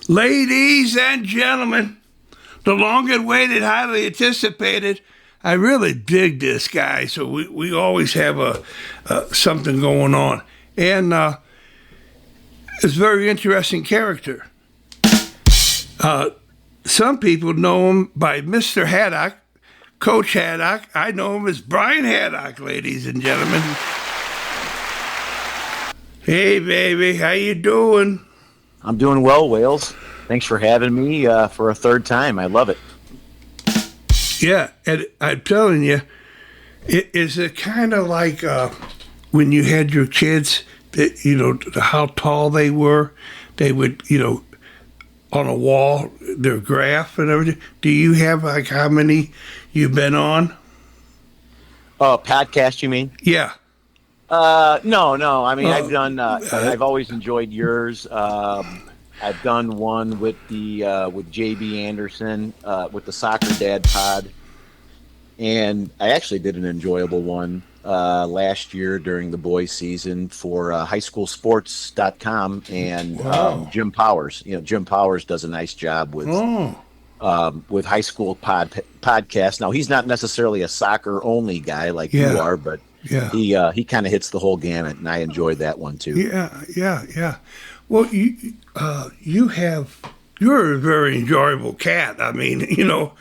Ladies and gentlemen, the long-awaited, highly anticipated. I really dig this guy, so we always have something going on. And it's a very interesting character. Some people know him by Mr. Haddock, Coach Haddock. I know him as Brian Haddock, ladies and gentlemen. Hey, baby, how you doing? I'm doing well, Wales. Thanks for having me for a third time. I love it. Yeah, and I'm telling you, is it kind of like when you had your kids, that, how tall they were? They would, on a wall, their graph and everything. Do you have, like, how many you've been on? Podcast, you mean? Yeah. No. I mean, I've done. I've always enjoyed yours. I've done one with with JB Anderson with the Soccer Dad Pod, and I actually did an enjoyable one last year during the boys' season for highschoolsports.com and Jim Powers. Jim Powers does a nice job with high school podcasts. Now, he's not necessarily a soccer only guy like you are, but he kind of hits the whole gamut, and I enjoyed that one too. Yeah. Well, you're a very enjoyable cat. I mean, you're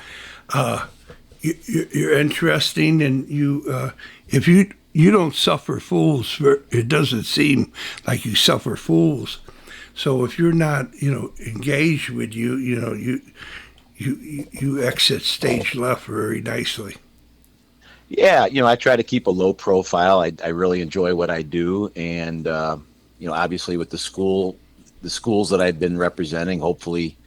interesting, and if you don't suffer fools, it doesn't seem like you suffer fools. So if you're not, engaged with you exit stage left very nicely. Yeah, I try to keep a low profile. I really enjoy what I do, and obviously with the schools that I've been representing, hopefully,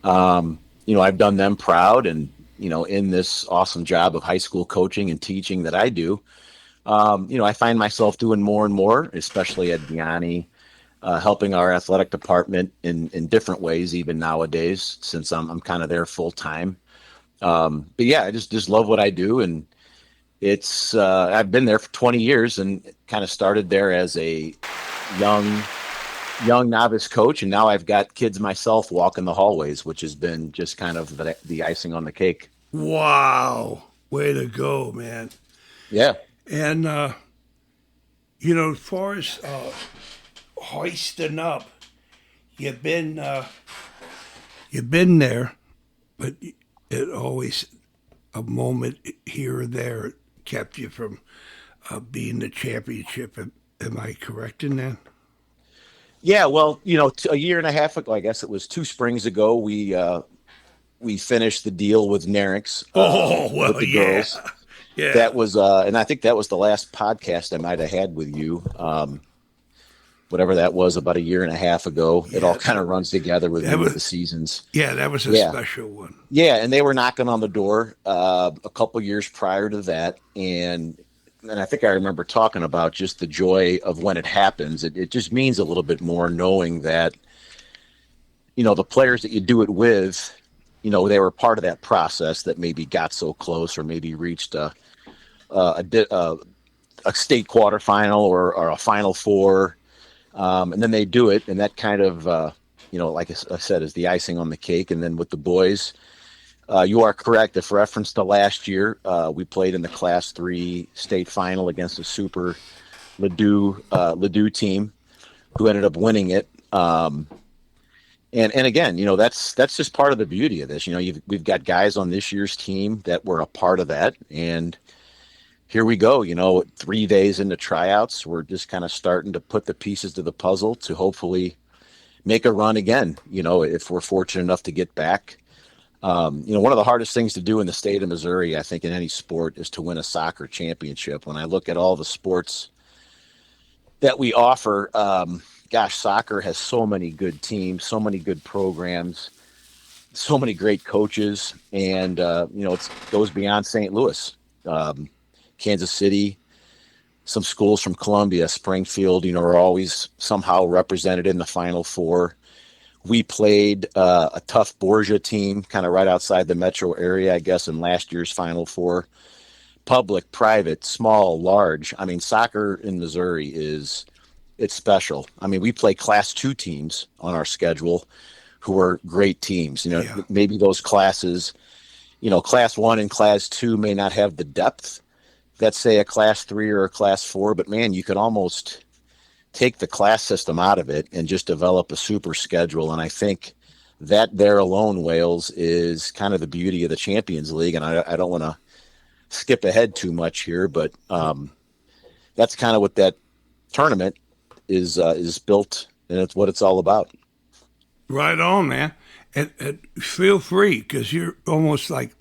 I've done them proud, and in this awesome job of high school coaching and teaching that I do, I find myself doing more and more, especially at Vianney, helping our athletic department in different ways, even nowadays, since I'm kind of there full time. But yeah, I just love what I do, and it's I've been there for 20 years and kind of started there as a young novice coach, and now I've got kids myself walking the hallways, which has been just kind of the icing on the cake. Wow, way to go, man. Yeah. And as far as hoisting up, you've been there, but it always a moment here or there kept you from being the championship. Am I correct in that? Yeah, well, a year and a half ago, I guess it was 2 springs ago, we finished the deal with Narix. With the girls. Yeah. That was, and I think that was the last podcast I might have had with you. Whatever that was, about a year and a half ago. It all kind of runs together with the seasons. Yeah, that was a special one. Yeah, and they were knocking on the door a couple years prior to that, and I think I remember talking about just the joy of when it happens. It just means a little bit more knowing that, the players that you do it with, they were part of that process that maybe got so close or maybe reached a state quarterfinal or a Final Four. And then they do it, and that kind of, like I said, is the icing on the cake. And then with the boys, you are correct. If reference to last year, we played in the Class 3 state final against a super Ladue team who ended up winning it. And again, that's just part of the beauty of this. We've got guys on this year's team that were a part of that, and here we go. 3 days into tryouts, we're just kind of starting to put the pieces to the puzzle to hopefully make a run again. If we're fortunate enough to get back. One of the hardest things to do in the state of Missouri, I think, in any sport, is to win a soccer championship. When I look at all the sports that we offer, soccer has so many good teams, so many good programs, so many great coaches, and it goes beyond St. Louis, Kansas City, some schools from Columbia, Springfield, are always somehow represented in the Final Four. We played a tough Borgia team kind of right outside the metro area, I guess, in last year's Final Four. Public, private, small, large. I mean, soccer in Missouri it's special. I mean, we play Class 2 teams on our schedule who are great teams. Yeah. Maybe those classes, class 1 and class 2 may not have the depth that, say, a class 3 or a class 4, but man, you could almost take the class system out of it and just develop a super schedule. And I think that there alone, Wales, is kind of the beauty of the Champions League. And I don't want to skip ahead too much here, but that's kind of what that tournament is built, and it's what it's all about. Right on, man. And feel free, because you're almost like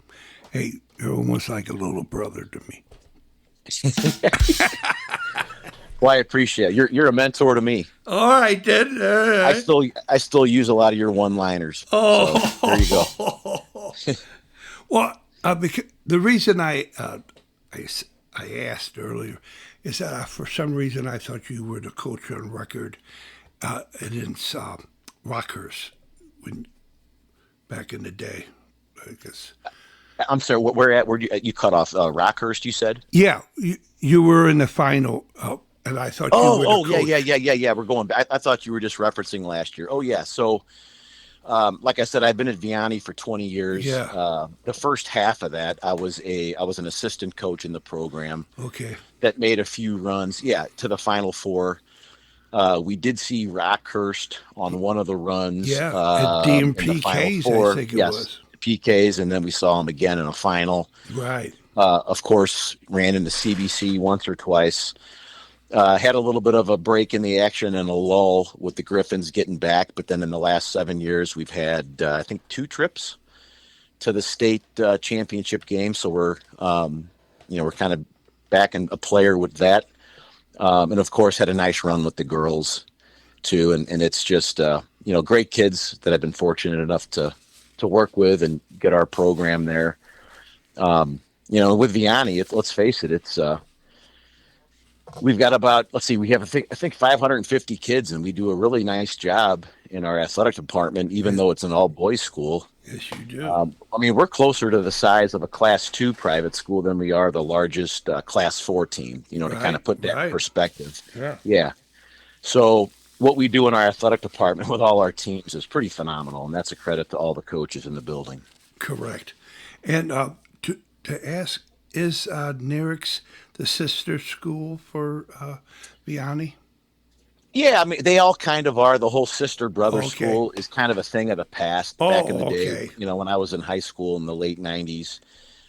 a little brother to me. Well, I appreciate it. You're a mentor to me. All right, then. All right. I still use a lot of your one-liners. Oh, so there you go. Well, because the reason I asked earlier is that for some reason I thought you were the coach on record, and in Rockhurst back in the day. I guess. I'm sorry. Where you cut off? Rockhurst, you said? Yeah, you were in the final. And I thought you were the coach. Yeah. We're going back. I thought you were just referencing last year. Oh, yeah. So, like I said, I've been at Vianney for 20 years. Yeah. The first half of that, I was an assistant coach in the program. Okay. That made a few runs, to the Final Four. We did see Rockhurst on one of the runs. Yeah, at DM PKs, I think it was. PKs, and then we saw him again in a final. Right. Of course, ran into CBC once or twice. Had a little bit of a break in the action and a lull with the Griffins getting back, but then in the last 7 years, we've had I think 2 trips to the state championship game. So we're kind of back in a player with that, and of course had a nice run with the girls too. And it's just great kids that I've been fortunate enough to work with and get our program there. With Vianney, let's face it, it's. We've got we have, I think 550 kids, and we do a really nice job in our athletic department, even though it's an all-boys school. Yes, you do. We're closer to the size of a Class 2 private school than we are the largest Class 4 team, to kind of put that in perspective. Yeah. So what we do in our athletic department with all our teams is pretty phenomenal, and that's a credit to all the coaches in the building. Correct. And to ask, is Nerix the sister school for Vianney? Yeah, they all kind of are. The whole sister-brother school is kind of a thing of the past back in the day. When I was in high school in the late 90s,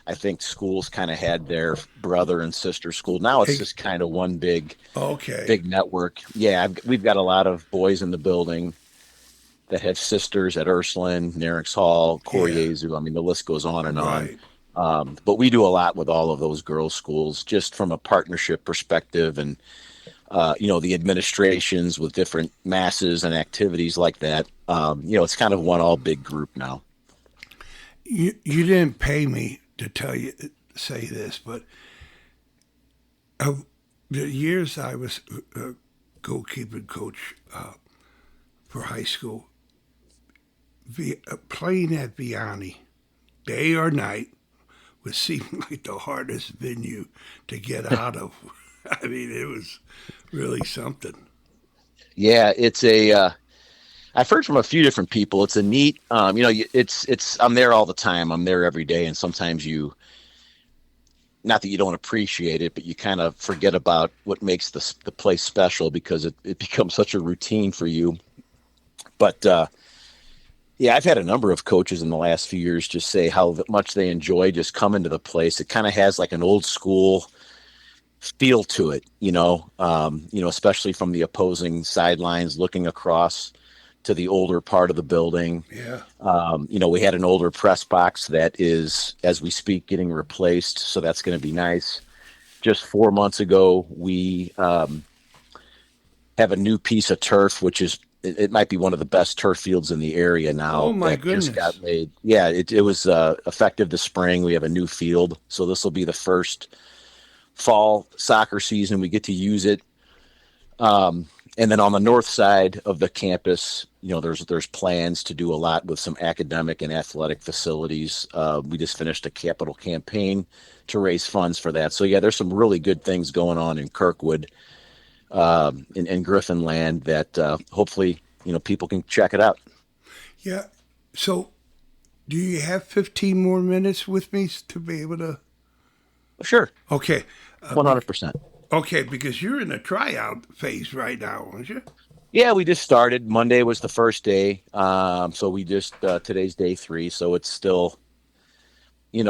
I think schools kind of had their brother and sister school. Now it's just kind of one big network. Yeah, we've got a lot of boys in the building that have sisters at Ursuline, Nerix Hall, Coriezu. The list goes on and on. But we do a lot with all of those girls' schools, just from a partnership perspective, and the administrations with different masses and activities like that. It's kind of one all big group now. You didn't pay me to say this, but the years I was goalkeeping coach for high school, playing at Vianney, day or night, would seem like the hardest venue to get out of. It was really something. Yeah, it's I've heard from a few different people. It's a neat, it's I'm there all the time. I'm there every day. And sometimes not that you don't appreciate it, but you kind of forget about what makes the place special because it becomes such a routine for you. But, I've had a number of coaches in the last few years just say how much they enjoy just coming to the place. It kind of has like an old school feel to it, especially from the opposing sidelines looking across to the older part of the building. Yeah. We had an older press box that is, as we speak, getting replaced. So that's going to be nice. Just 4 months ago, we have a new piece of turf, which is, it might be one of the best turf fields in the area now. Oh my goodness! Just got made. Yeah, it was effective this spring. We have a new field, so this will be the first fall soccer season we get to use it. And then on the north side of the campus, there's plans to do a lot with some academic and athletic facilities. We just finished a capital campaign to raise funds for that. So yeah, there's some really good things going on in Kirkwood. In Griffin land that hopefully people can check it out. Yeah. So, do you have 15 more minutes with me to be able to? Sure, Okay. 100%. Okay, because you're in a tryout phase right now, aren't you? Yeah, we just started. Monday was the first day. So we just today's day 3, so it's still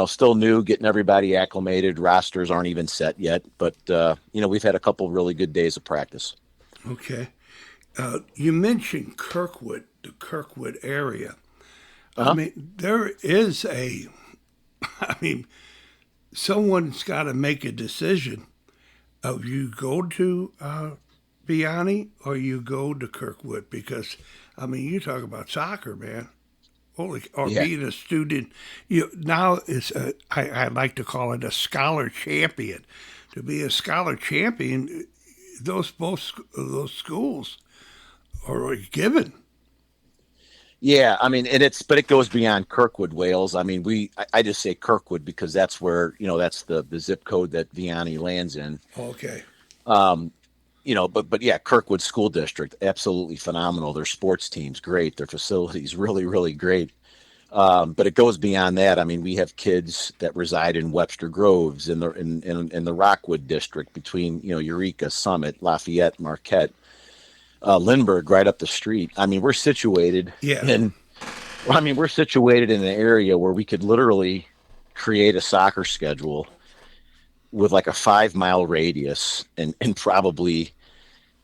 still new, getting everybody acclimated. Rosters aren't even set yet, but we've had a couple really good days of practice. Okay. You mentioned Kirkwood, the Kirkwood area. I Uh-huh. mean, there is a, I mean, someone's got to make a decision of you go to Vianney or you go to Kirkwood because, I mean, you talk about soccer, man. Holy, or Yeah. being a student, you now it's I like to call it a scholar champion. To be a scholar champion, those schools are a given. Yeah, I mean, but it goes beyond Kirkwood, Wales. I mean, I just say Kirkwood because that's where, that's the zip code that Vianney lands in. Okay. Um, but yeah, Kirkwood School District, absolutely phenomenal. Their sports teams, great. Their facilities, really, really great. But it goes beyond that. I mean, we have kids that reside in Webster Groves in the Rockwood district between, Eureka, Summit, Lafayette, Marquette, Lindbergh, right up the street. I mean, Yeah. we're situated in an area where we could literally create a soccer schedule with like a 5 mile radius and probably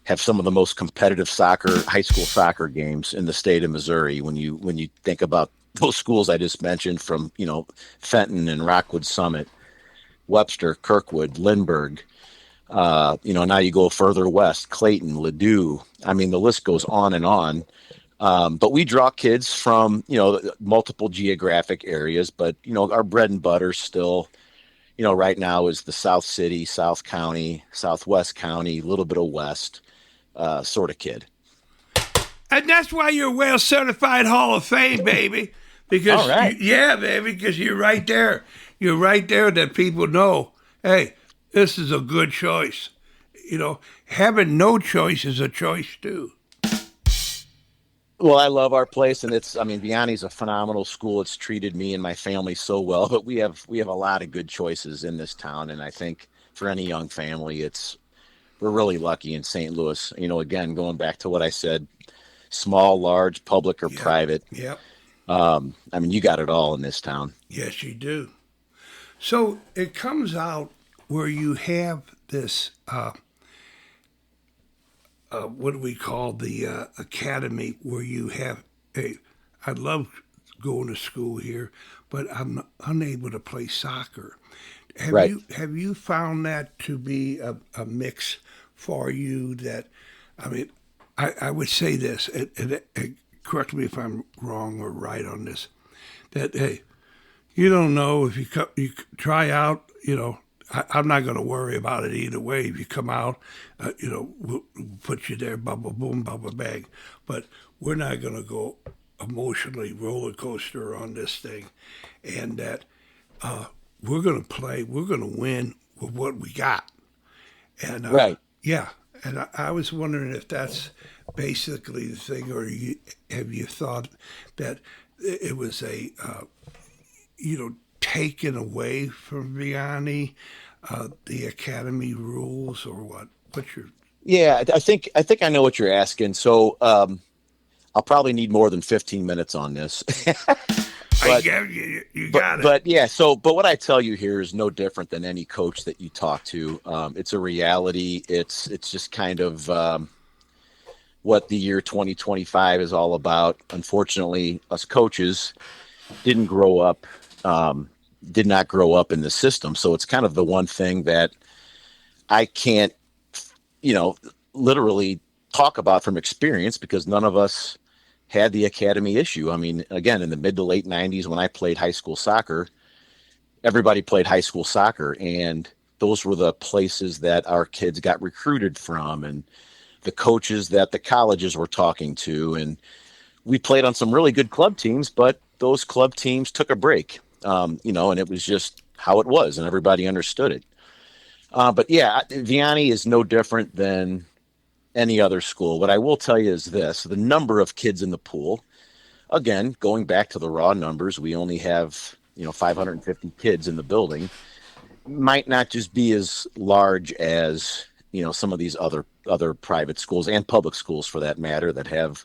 have some of the most competitive high school soccer games in the state of Missouri. When you think about those schools I just mentioned, from Fenton and Rockwood Summit, Webster, Kirkwood, Lindbergh. Now you go further west, Clayton, Ladue. I mean, the list goes on and on. But we draw kids from multiple geographic areas, but our bread and butter still right now is the South City, South County, Southwest County, a little bit of West sort of kid. And that's why you're well certified Hall of Fame, baby. All Because right. yeah, baby, because you're right there. You're right there that people know, hey, this is a good choice. Having no choice is a choice too. Well, I love our place, and I mean, Vianney's a phenomenal school. It's treated me and my family so well, but we have a lot of good choices in this town, and I think for any young family, we're really lucky in St. Louis. Again, going back to what I said, small, large, public or Yep. private. Yep. I mean, you got it all in this town. Yes, you do. So it comes out where you have this, what do we call the academy, where you have a, I love going to school here, but I'm unable to play soccer. Have Right. you found that to be a mix for you? That, I mean, I would say this, and correct me if I'm wrong or right on this. That hey, you don't know if you try out. I'm not going to worry about it either way. If you come out, we'll put you there, bubba boom, bubba bang. But we're not going to go emotionally roller coaster on this thing, and that we're going to play. We're going to win with what we got. And Right. yeah, and I was wondering if that's basically the thing, or have you thought that it was a taken away from Vianney, the academy rules, or what? What's your Yeah, I think I know what you're asking. So I'll probably need more than 15 minutes on this. I but get you. You but got it. but yeah, but what I tell you here is no different than any coach that you talk to. It's a reality. It's just kind of what the year 2025 is all about. Unfortunately, us coaches didn't grow up, did not grow up in the system. So it's kind of the one thing that I can't, you know, literally talk about from experience because none of us had the academy issue. I mean, again, in the mid to late 90s, when I played high school soccer, everybody played high school soccer. And those were the places that our kids got recruited from and the coaches that the colleges were talking to. And we played on some really good club teams, but those club teams took a break, and it was just how it was and everybody understood it. But yeah, Vianney is no different than any other school. What I will tell you is this: the number of kids in the pool. again, going back to the raw numbers, we only have 550 kids in the building. Might not just be as large as some of these other private schools and public schools for that matter that have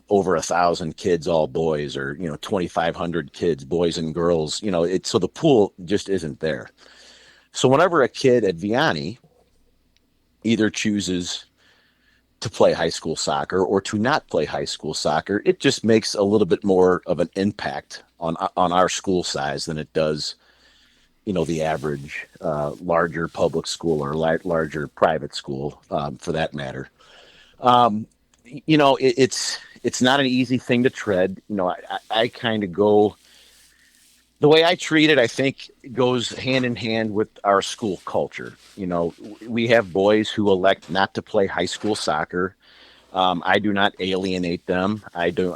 over 1,000 kids, all boys, or 2,500 kids, boys and girls. So the pool just isn't there. So whenever a kid at Vianney either chooses to play high school soccer or to not play high school soccer, it just makes a little bit more of an impact on our school size than it does, the average larger public school or larger private school, for that matter. It's not an easy thing to tread. I kind of go the way I treat it. I think goes hand in hand with our school culture. We have boys who elect not to play high school soccer. I do not alienate them. I do.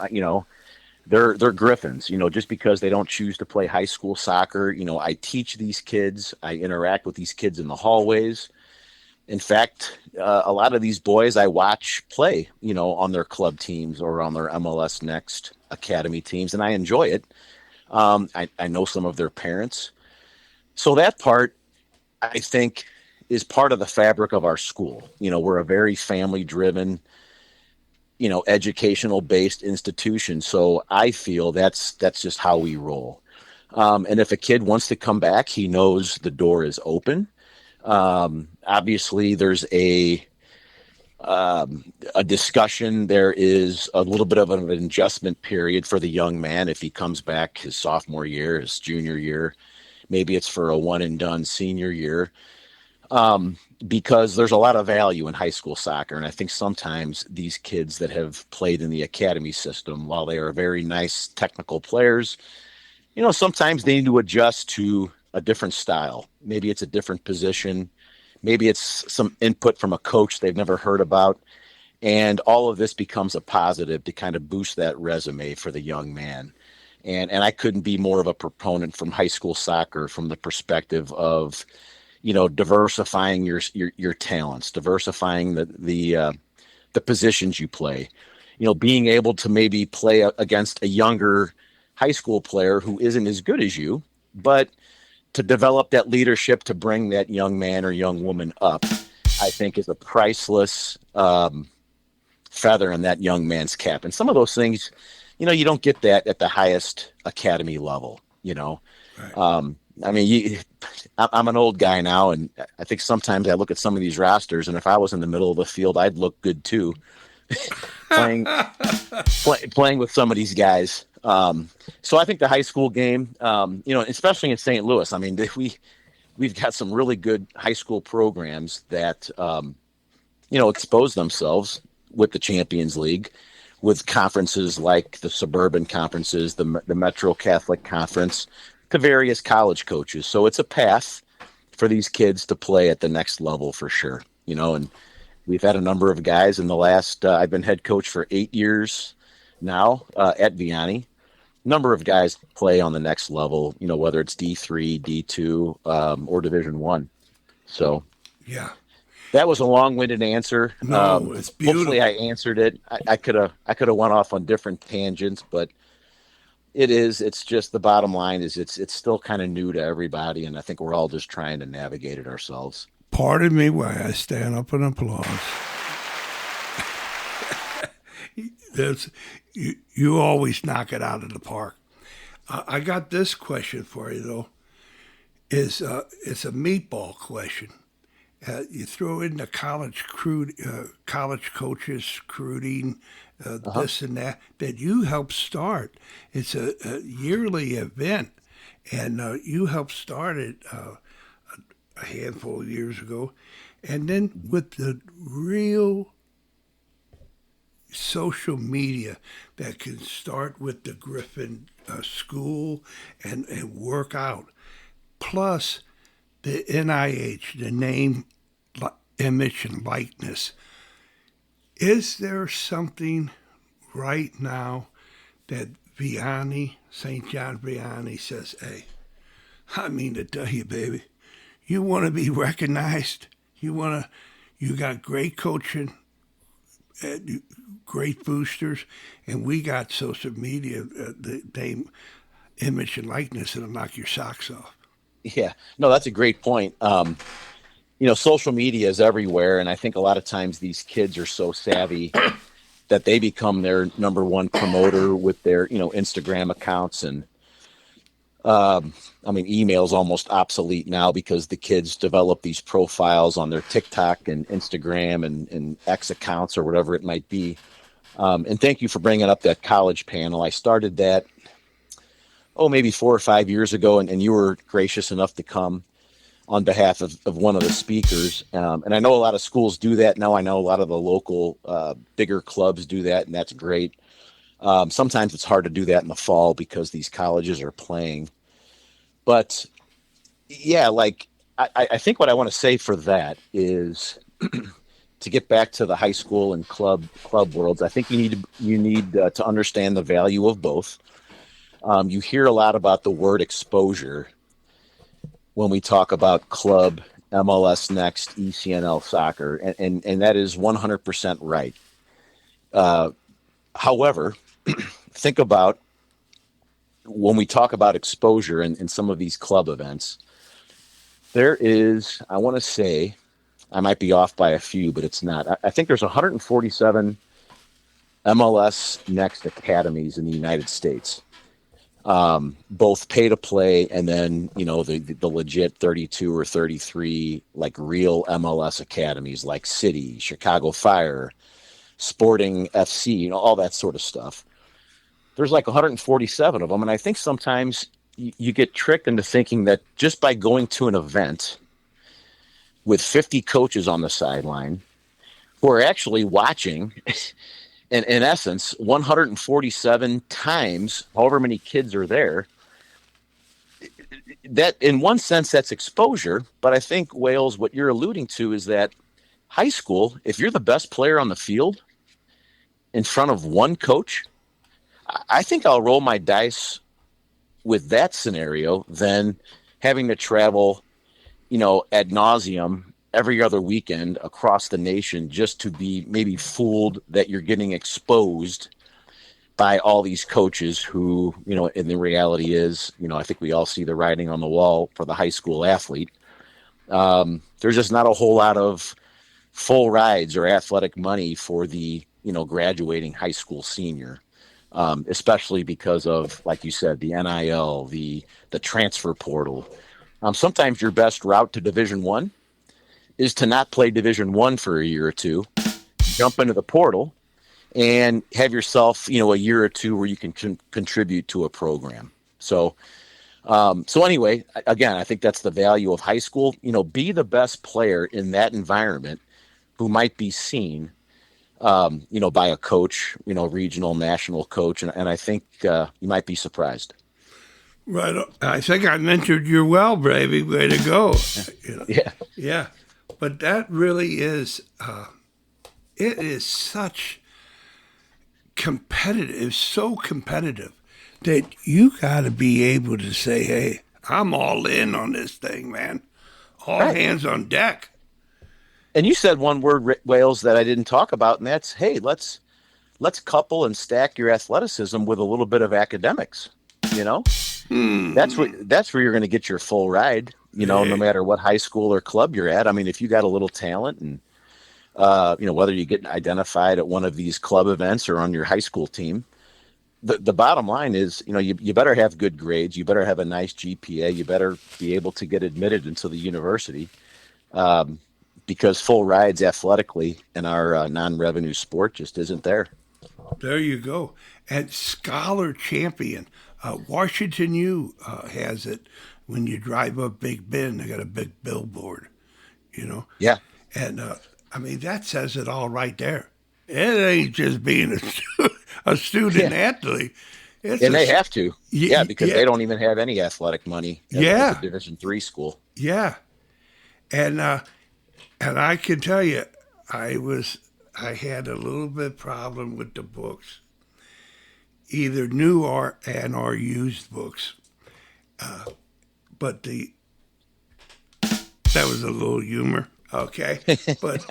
They're Griffins. Just because they don't choose to play high school soccer. I teach these kids. I interact with these kids in the hallways. In fact, a lot of these boys I watch play, on their club teams or on their MLS Next Academy teams, and I enjoy it. I know some of their parents. So that part, I think, is part of the fabric of our school. We're a very family-driven, educational-based institution. So I feel that's just how we roll. And if a kid wants to come back, he knows the door is open. Obviously there's a discussion. There is a little bit of an adjustment period for the young man. If he comes back his sophomore year, his junior year, maybe it's for a one and done senior year. Because there's a lot of value in high school soccer. And I think sometimes these kids that have played in the academy system, while they are very nice technical players, sometimes they need to adjust to a different style. Maybe it's a different position. Maybe it's some input from a coach they've never heard about. And all of this becomes a positive to kind of boost that resume for the young man. And I couldn't be more of a proponent from high school soccer from the perspective of, diversifying your talents, diversifying the positions you play, being able to maybe play against a younger high school player who isn't as good as you, but to develop that leadership to bring that young man or young woman up, I think is a priceless feather in that young man's cap. And some of those things, you don't get that at the highest academy level, Right. I'm an old guy now, and I think sometimes I look at some of these rosters, and if I was in the middle of the field, I'd look good too, playing with some of these guys. So I think the high school game, especially in St. Louis, we've got some really good high school programs that, expose themselves with the Champions League, with conferences like the suburban conferences, the Metro Catholic Conference, to various college coaches. So it's a path for these kids to play at the next level for sure, and we've had a number of guys in the last, I've been head coach for 8 years now at Vianney. Number of guys play on the next level, whether it's D3, D2, or Division One. So, Yeah. that was a long-winded answer. No, it's beautiful. Hopefully, I answered it. I could have went off on different tangents, but it's just the bottom line is it's still kind of new to everybody, and I think we're all just trying to navigate it ourselves. Pardon me while I stand up and applause. You always knock it out of the park. I got this question for you though. It's a meatball question. You throw in the college coaches recruiting, this and that you helped start. It's a yearly event, and you helped start it a handful of years ago, and then with the real social media that can start with the Griffin school and work out, plus the NIH, the name, image, and likeness. Is there something right now that Vianney, St.John Vianney says, hey, I mean to tell you, baby, you want to be recognized, you got great coaching, great boosters, and we got social media, the name, image, and likeness that'll knock your socks off. Yeah, no, that's a great point. Social media is everywhere, and I think a lot of times these kids are so savvy that they become their number one promoter with their, Instagram accounts. And email's almost obsolete now because the kids develop these profiles on their TikTok and Instagram and X accounts or whatever it might be. And thank you for bringing up that college panel. I started that, maybe 4 or 5 years ago, and you were gracious enough to come on behalf of one of the speakers. And I know a lot of schools do that now. I know a lot of the local bigger clubs do that, and that's great. Sometimes it's hard to do that in the fall because these colleges are playing. But yeah, I think what I want to say for that is to get back to the high school and club worlds. I think you need to understand the value of both. You hear a lot about the word exposure when we talk about club, MLS Next, ECNL soccer, and that is 100% right. However, think about when we talk about exposure in some of these club events, there is, I want to say, I might be off by a few, but it's not. I think there's 147 MLS Next academies in the United States, both pay to play and then, the legit 32 or 33, like real MLS academies like City, Chicago Fire, Sporting FC, all that sort of stuff. There's like 147 of them. And I think sometimes you get tricked into thinking that just by going to an event with 50 coaches on the sideline who are actually watching, in essence, 147 times, however many kids are there, that in one sense, that's exposure. But I think, Wales, what you're alluding to is that high school, if you're the best player on the field in front of one coach, I think I'll roll my dice with that scenario than having to travel, ad nauseum every other weekend across the nation just to be maybe fooled that you're getting exposed by all these coaches who, and the reality is, I think we all see the writing on the wall for the high school athlete. There's just not a whole lot of full rides or athletic money for the, graduating high school senior. Especially because of, like you said, the NIL, the transfer portal. Sometimes your best route to Division I is to not play Division I for a year or two, jump into the portal, and have yourself, a year or two where you can contribute to a program. So anyway, again, I think that's the value of high school. Be the best player in that environment who might be seen by a coach, regional, national coach. And I think you might be surprised. Right. I think I mentored you well, Bravey. Way to go. Yeah. Yeah. But that really is, it is such competitive, so competitive that you got to be able to say, hey, I'm all in on this thing, man. All right. Hands on deck. And you said one word, Wales, that I didn't talk about, and that's, hey, let's couple and stack your athleticism with a little bit of academics. That's where you're going to get your full ride. No matter what high school or club you're at. I mean, if you got a little talent, and whether you get identified at one of these club events or on your high school team, the bottom line is, you better have good grades, you better have a nice GPA, you better be able to get admitted into the university. Because full rides athletically in our non-revenue sport just isn't there. There you go. And Scholar Champion. Washington U has it. When you drive up Big Bend, they got a big billboard, Yeah. And, that says it all right there. It ain't just being a student athlete. They have to. Because they don't even have any athletic money at the Division III school. Yeah. And I can tell you, I had a little bit problem with the books, either new or used books. But that was a little humor, okay? But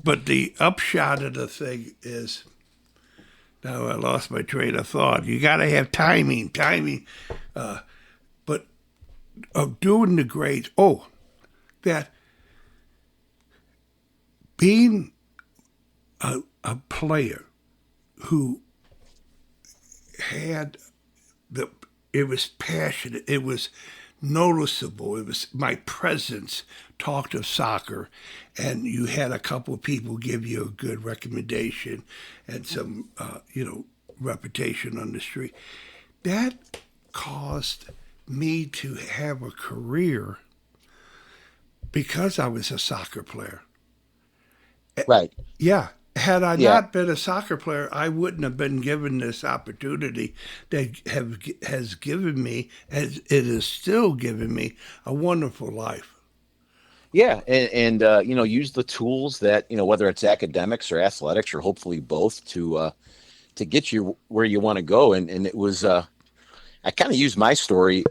But the upshot of the thing is, now I lost my train of thought. You got to have timing, but of doing the grades. Oh, that being a player who had it was passionate, it was noticeable, it was my presence talked of soccer, and you had a couple of people give you a good recommendation and some reputation on the street. That caused me to have a career because I was a soccer player. Right. Yeah. Had I Yeah. not been a soccer player, I wouldn't have been given this opportunity that has given me, as it is still giving me, a wonderful life. Yeah. And use the tools that, whether it's academics or athletics or hopefully both to get you where you want to go. And it was, I kind of used my story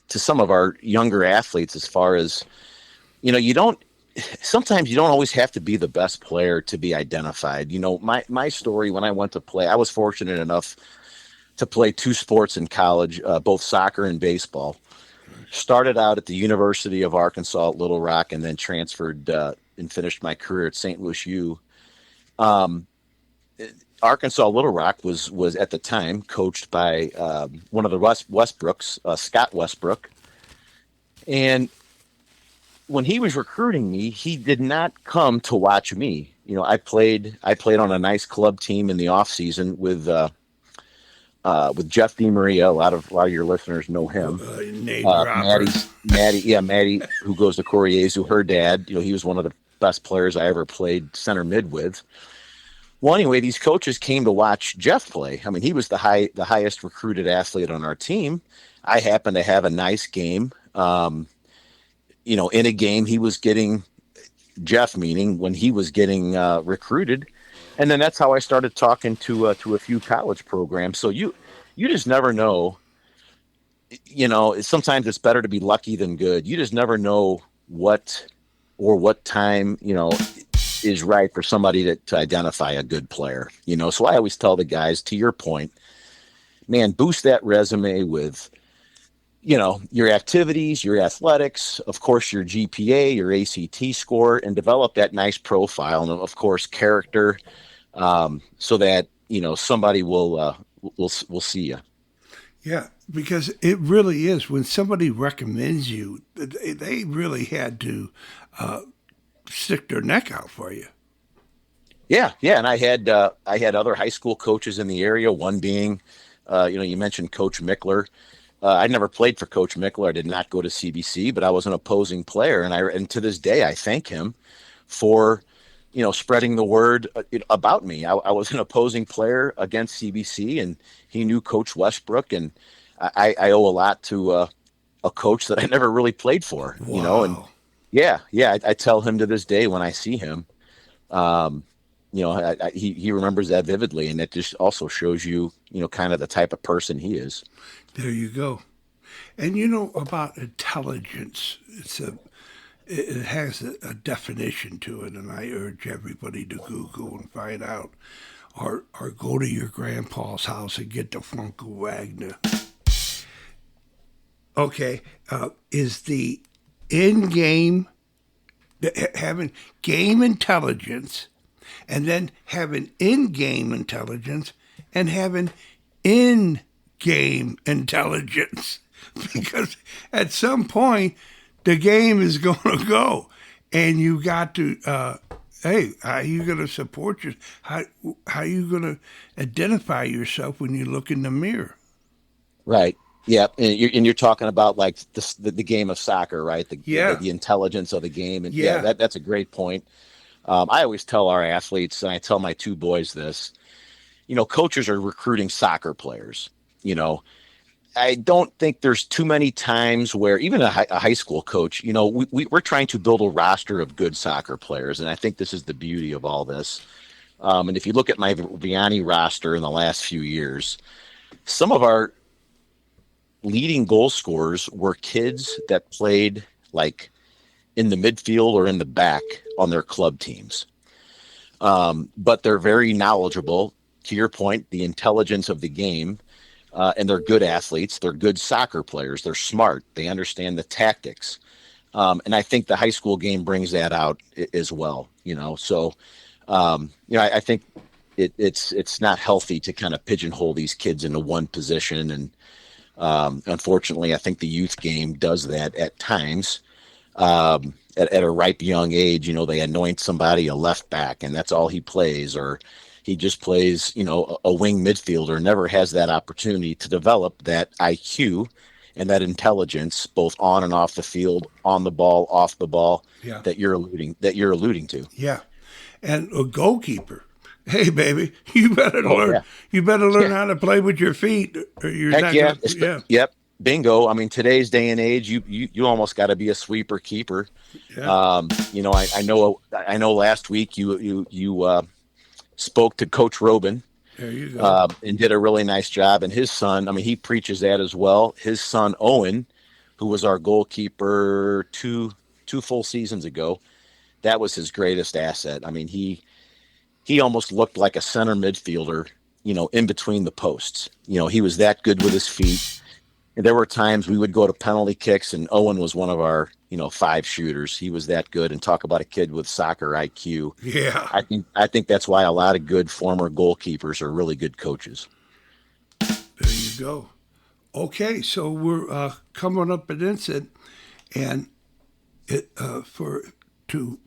to some of our younger athletes as far as, sometimes you don't always have to be the best player to be identified. My story when I went to play, I was fortunate enough to play two sports in college, both soccer and baseball. Started out at the University of Arkansas at Little Rock and then transferred and finished my career at St. Louis U. Arkansas Little Rock was at the time coached by one of the Westbrooks, Scott Westbrook. And when he was recruiting me, he did not come to watch me. I played on a nice club team in the off season with Jeff DiMaria. A lot of your listeners know him. Maddie, who goes to Coriezu, her dad. He was one of the best players I ever played center mid with. Well, anyway, these coaches came to watch Jeff play. I mean, he was the highest recruited athlete on our team. I happened to have a nice game. In a game he was getting Jeff, meaning when he was getting recruited. And then that's how I started talking to a few college programs. So you just never know, sometimes it's better to be lucky than good. You just never know what time, is right for somebody to identify a good player, So I always tell the guys, to your point, man, boost that resume with, your activities, your athletics, of course, your GPA, your ACT score, and develop that nice profile. And of course, character, so that, somebody will see you. Yeah, because it really is when somebody recommends you, they really had to stick their neck out for you. Yeah. And I had other high school coaches in the area. One being, you mentioned Coach Mickler. I never played for Coach Mickler. I did not go to CBC, but I was an opposing player, and to this day I thank him for spreading the word about me. I was an opposing player against CBC, and he knew Coach Westbrook, and I owe a lot to a coach that I never really played for. Wow. And I tell him to this day when I see him. He remembers that vividly, and it just also shows you, kind of the type of person he is. There you go. And about intelligence, it has a definition to it, and I urge everybody to Google and find out, or go to your grandpa's house and get the Funkel Wagner. Okay, is the in-game, having game intelligence, and then having in-game intelligence, and having in-game intelligence. Because at some point, the game is going to go. And you got to, hey, how are you going to support your, how are you going to identify yourself when you look in the mirror? Right. Yeah, and you're talking about like the game of soccer, right? The intelligence of the game, and that's a great point. I always tell our athletes, and I tell my two boys this, coaches are recruiting soccer players. I don't think there's too many times where even a high school coach, we're trying to build a roster of good soccer players, and I think this is the beauty of all this. And if you look at my Vianney roster in the last few years, some of our leading goal scorers were kids that played like in the midfield or in the back on their club teams. But they're very knowledgeable. To your point, the intelligence of the game, and they're good athletes. They're good soccer players. They're smart. They understand the tactics. And I think the high school game brings that out as well, So, I think it's not healthy to kind of pigeonhole these kids into one position. And unfortunately, I think the youth game does that at times. At a ripe young age, they anoint somebody a left back and that's all he plays, or he just plays, a wing midfielder, never has that opportunity to develop that IQ and that intelligence, both on and off the field, on the ball, off the ball, Yeah. that you're alluding to. Yeah. And a goalkeeper. Hey, baby, you better Oh, learn. yeah. You better learn how to play with your feet, or you're Heck not yeah. gonna. Yeah. Yep. Bingo. I mean, today's day and age, you almost got to be a sweeper keeper. Yeah. I know last week you spoke to Coach Robin, There you go. and did a really nice job. And his son, I mean, he preaches that as well. His son Owen, who was our goalkeeper two full seasons ago, that was his greatest asset. I mean, he almost looked like a center midfielder, in between the posts. He was that good with his feet. And there were times we would go to penalty kicks, and Owen was one of our, 5 shooters. He was that good. And talk about a kid with soccer IQ. Yeah. I think that's why a lot of good former goalkeepers are really good coaches. There you go. Okay, so we're coming up against it, and to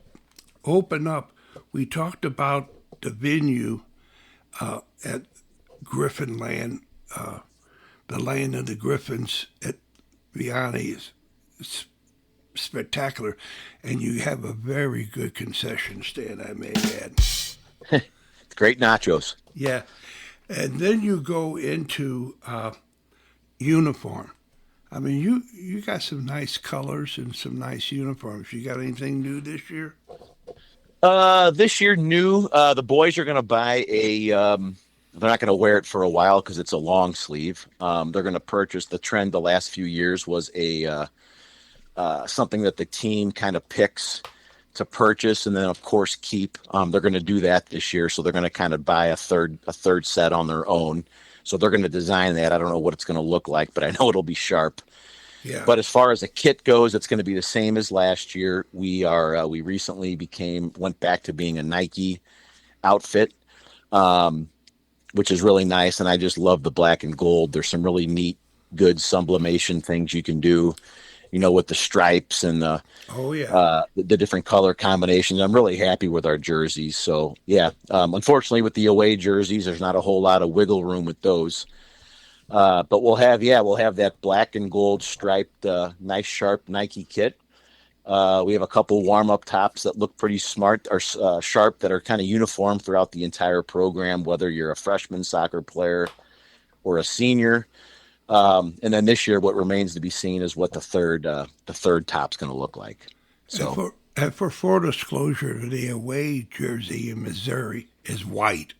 open up, we talked about the venue at Griffin Land, the land of the Griffins at Vianney is spectacular, and you have a very good concession stand, I may add. Great nachos. Yeah, and then you go into uniform. I mean, you got some nice colors and some nice uniforms. You got anything new this year? This year, new. The boys are going to buy a. They're not going to wear it for a while because it's a long sleeve. They're going to purchase. The trend the last few years was a something that the team kind of picks to purchase and then of course keep. They're going to do that this year, so they're going to kind of buy a third set on their own. So they're going to design that. I don't know what it's going to look like, but I know it'll be sharp. Yeah. But as far as the kit goes, it's going to be the same as last year. We recently went back to being a Nike outfit, which is really nice. And I just love the black and gold. There's some really neat, good sublimation things you can do, with the stripes and the different color combinations. I'm really happy with our jerseys. So yeah, unfortunately with the away jerseys, there's not a whole lot of wiggle room with those. But we'll have that black and gold striped, nice sharp Nike kit. We have a couple warm-up tops that look pretty smart or sharp that are kind of uniform throughout the entire program, whether you're a freshman soccer player or a senior. And then this year, what remains to be seen is what the third top's going to look like. So, and for full disclosure, the away jersey in Missouri is white.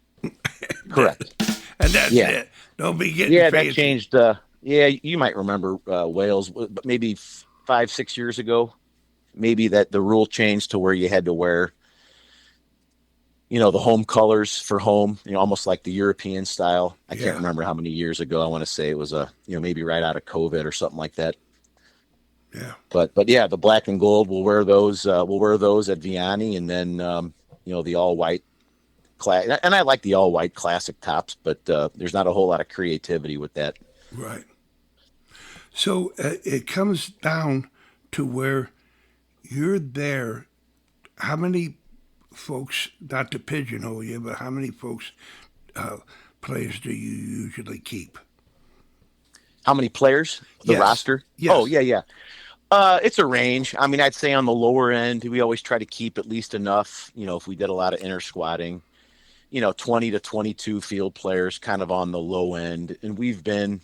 Correct. And that's it. Don't be getting fancy. That changed. You might remember Wales, but maybe 5-6 years ago, maybe that the rule changed to where you had to wear, the home colors for home, almost like the European style. I can't remember how many years ago. I want to say it was maybe right out of COVID or something like that. Yeah. But yeah, the black and gold, we'll wear those. We'll wear those at Vianney, and then the all white. And I like the all white classic tops, but there's not a whole lot of creativity with that. Right. So it comes down to where you're there. How many folks, not to pigeonhole you, but how many players do you usually keep? How many players? The roster? Yes. Oh, yeah. It's a range. I mean, I'd say on the lower end, we always try to keep at least enough, if we did a lot of inter squatting, 20 to 22 field players kind of on the low end. And we've been,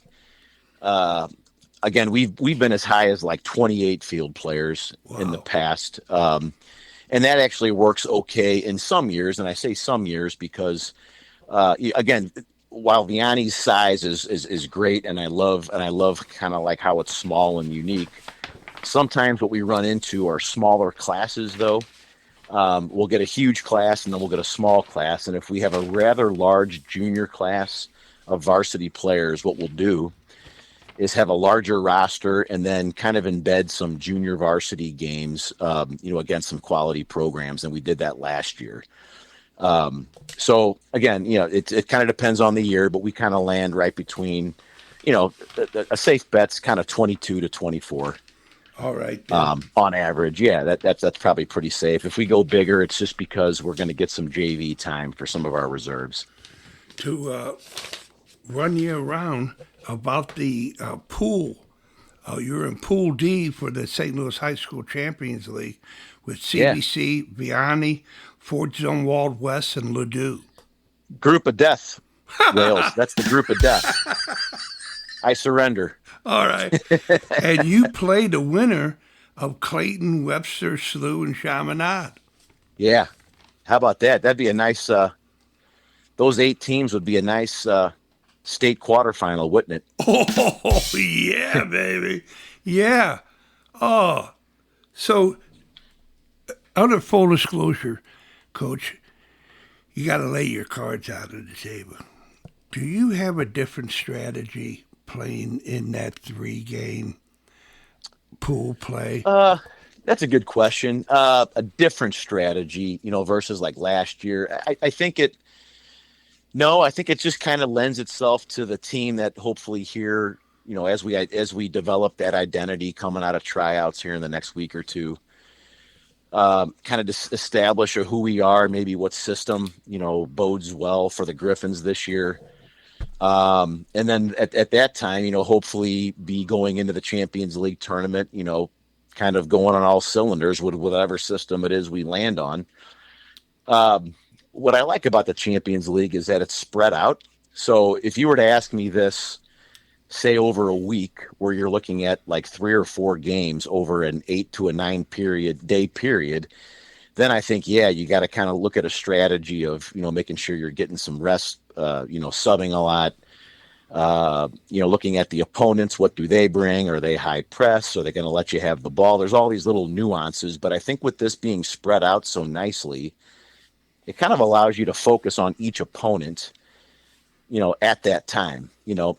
we've been as high as like 28 field players in the past. And that actually works okay in some years. And I say some years because, while Vianney's size is great, and I love kind of like how it's small and unique. Sometimes what we run into are smaller classes, though, We'll get a huge class, and then we'll get a small class. And if we have a rather large junior class of varsity players, what we'll do is have a larger roster and then kind of embed some junior varsity games, against some quality programs. And we did that last year. So again, it kind of depends on the year, but we kind of land right between, a safe bet's kind of 22 to 24. All right. On average. Yeah, that's probably pretty safe. If we go bigger, it's just because we're going to get some JV time for some of our reserves. To run you around about the pool. You're in Pool D for the St. Louis High School Champions League with CBC, Vianney, Fort Zumwalt West, and Ladue. Group of death, Wales. That's the group of death. I surrender. All right. And you play the winner of Clayton, Webster, Slough, and Chaminade. Yeah. How about that? That'd be a nice, those 8 teams would be a nice state quarterfinal, wouldn't it? Oh, yeah, baby. Yeah. Oh, so under full disclosure, Coach, you got to lay your cards out on the table. Do you have a different strategy playing in that 3-game pool play? That's a good question. A different strategy, versus like last year. I think it just kind of lends itself to the team that hopefully here, as we develop that identity coming out of tryouts here in the next week or two, kind of just establish who we are, maybe what system, bodes well for the Griffins this year. And then at that time, hopefully be going into the Champions League tournament, kind of going on all cylinders with whatever system it is we land on. What I like about the Champions League is that it's spread out. So if you were to ask me this, say over a week, where you're looking at like 3 or 4 games over an 8 to a 9 day period, then I think, you got to kind of look at a strategy of, making sure you're getting some rest, subbing a lot, looking at the opponents. What do they bring? Are they high press? Are they going to let you have the ball? There's all these little nuances, but I think with this being spread out so nicely, it kind of allows you to focus on each opponent, at that time.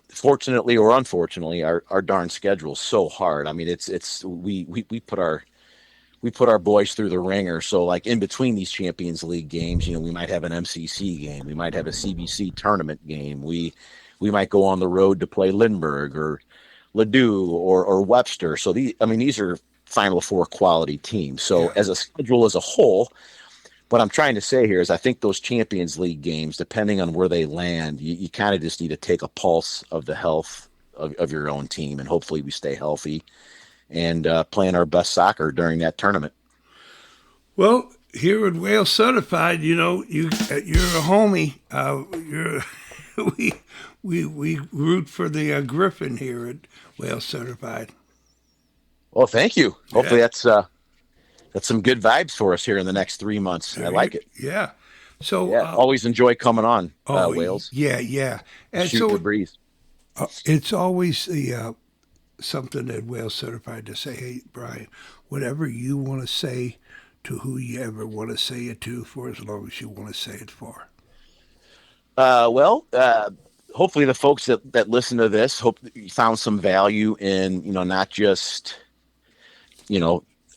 Fortunately or unfortunately, our darn schedule's so hard. I mean, we put our boys through the ringer. So like in between these Champions League games, we might have an MCC game, we might have a CBC tournament game, we might go on the road to play Lindbergh or Ladue or Webster. So these are Final Four quality teams. So as a schedule as a whole, what I'm trying to say here is I think those Champions League games, depending on where they land, you kind of just need to take a pulse of the health of your own team, and hopefully we stay healthy and playing our best soccer during that tournament. Well, here at Wales Certified, you're a homie. We root for the Griffin here at Wales Certified. Well, thank you. Hopefully that's some good vibes for us here in the next 3 months. I like it. Yeah. So always enjoy coming on, Wales. Yeah. And shoot the breeze. It's always something at Wales Certified to say, hey, Brian, whatever you want to say to who you ever want to say it to, for as long as you want to say it for. Hopefully the folks that listen to this, hope that you found some value in, not just,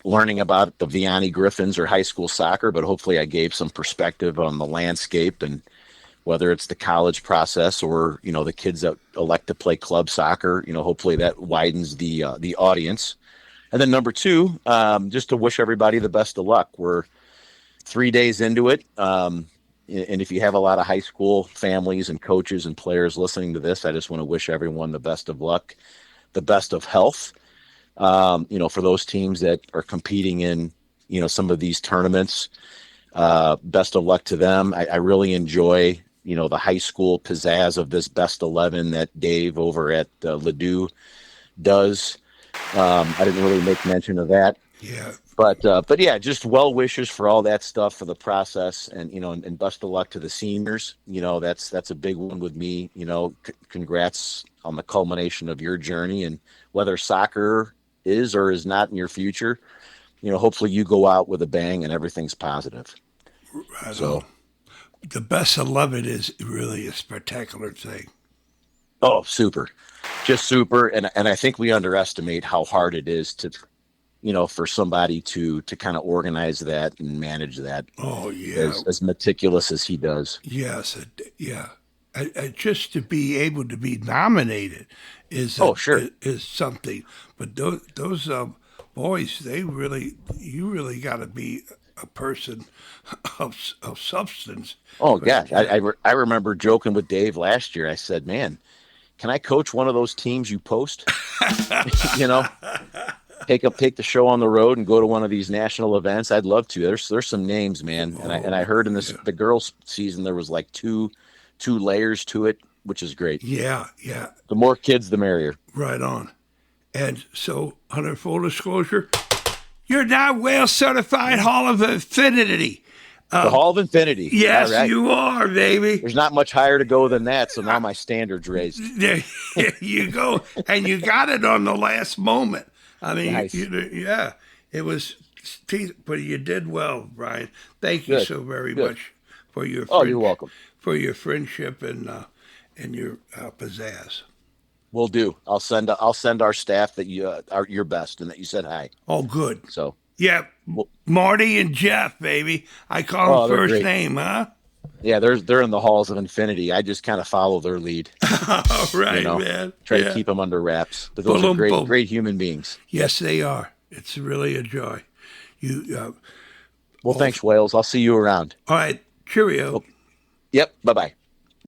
learning about the Vianney Griffins or high school soccer, but hopefully I gave some perspective on the landscape, and whether it's the college process or, the kids that elect to play club soccer, hopefully that widens the audience. And then number 2, just to wish everybody the best of luck. We're 3 days into it. And if you have a lot of high school families and coaches and players listening to this, I just want to wish everyone the best of luck, the best of health. For those teams that are competing in, some of these tournaments, best of luck to them. I really enjoy, the high school pizzazz of this best 11 that Dave over at Ladue does. I didn't really make mention of that. Yeah. But yeah, just well wishes for all that stuff for the process, and and best of luck to the seniors. That's a big one with me. Congrats on the culmination of your journey, and whether soccer is or is not in your future, hopefully you go out with a bang and everything's positive. Right So, on. The best I love it is really a spectacular thing. oh, super, just super. And I think we underestimate how hard it is to, for somebody to kind of organize that and manage that Oh yeah, as meticulous as he does. yes, yeah. Just to be able to be nominated Oh, sure. is something. But those boys, you really got to be a person of substance. Oh, For, gosh. I remember joking with Dave last year. I said, man, can I coach one of those teams you post? you know, take the show on the road and go to one of these national events. I'd love to. There's some names, man. And I heard in yeah, the girls season there was like two layers to it, which is great. yeah, yeah, The more kids, the merrier. right on. And so, under full disclosure, you're now Whale Certified Hall of Infinity. The Hall of Infinity. Yes, All right. you are, baby. There's not much higher to go than that, so now my standard's raised. There you go. And you got it on the last moment. I mean, Nice. yeah, it was, but you did well, Brian. Thank you Good. so very Good. much for your Oh, you're welcome. for your friendship and your pizzazz. We'll do. I'll send our staff that you are your best and that you said hi. Oh, good. So, Yeah, well, Marty and Jeff, baby. I call oh, them they're first great. name, huh? Yeah, they're in the halls of infinity. I just kind of follow their lead, All right, you know. man. Try Yeah. to keep them under wraps. But those are Boom, boom. great human beings. Yes, they are. It's really a joy. You. Well, thanks, Wales. I'll see you around. All right. Cheerio. Yep. Bye-bye.